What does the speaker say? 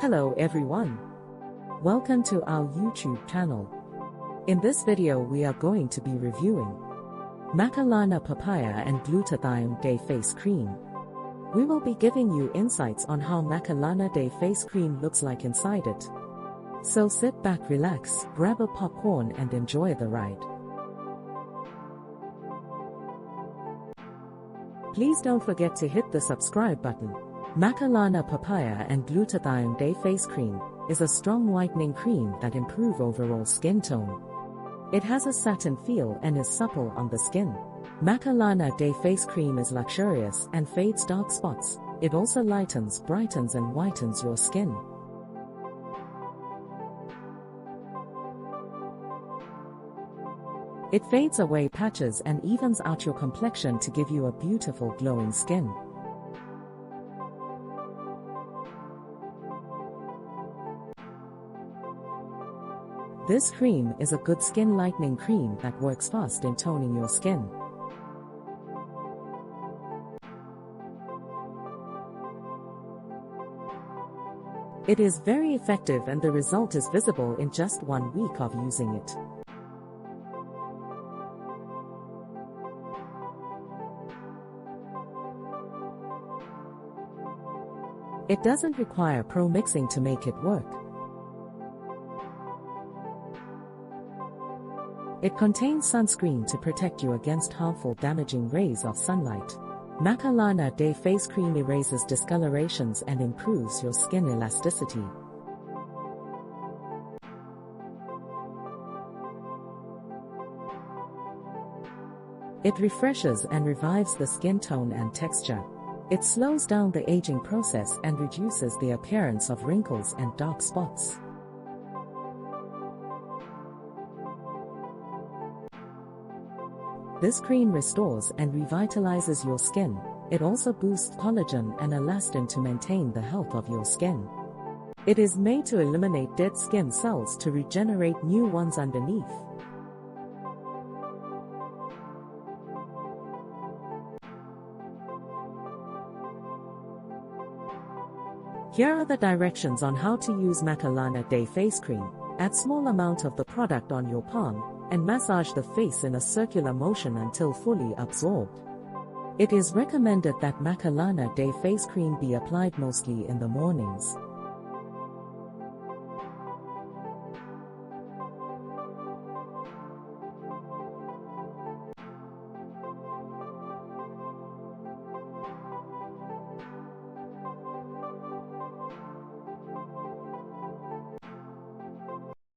Hello everyone. Welcome to our YouTube channel. In this video we are going to be reviewing Macalana Papaya and Glutathione Day Face Cream. We will be giving you insights on how Macalana Day Face Cream looks like inside it. So sit back, relax, grab a popcorn and enjoy the ride. Please don't forget to hit the subscribe button. Macalana Papaya and Glutathione Day Face Cream is a strong whitening cream that improves overall skin tone. It has a satin feel and is supple on the skin. Macalana Day Face Cream is luxurious and fades dark spots. It also lightens, brightens and whitens your skin. It fades away patches and evens out your complexion to give you a beautiful glowing skin. This cream is a good skin lightening cream that works fast in toning your skin. It is very effective and the result is visible in just 1 week of using it. It doesn't require pro-mixing to make it work. It contains sunscreen to protect you against harmful damaging rays of sunlight. Macalana Day Face Cream erases discolorations and improves your skin elasticity. It refreshes and revives the skin tone and texture. It slows down the aging process and reduces the appearance of wrinkles and dark spots. This cream restores and revitalizes your skin. It also boosts collagen and elastin to maintain the health of your skin. It is made to eliminate dead skin cells to regenerate new ones underneath. Here are the directions on how to use Macalana Day Face Cream. Add small amount of the product on your palm and massage the face in a circular motion until fully absorbed. It is recommended that Macalana Day Face Cream be applied mostly in the mornings.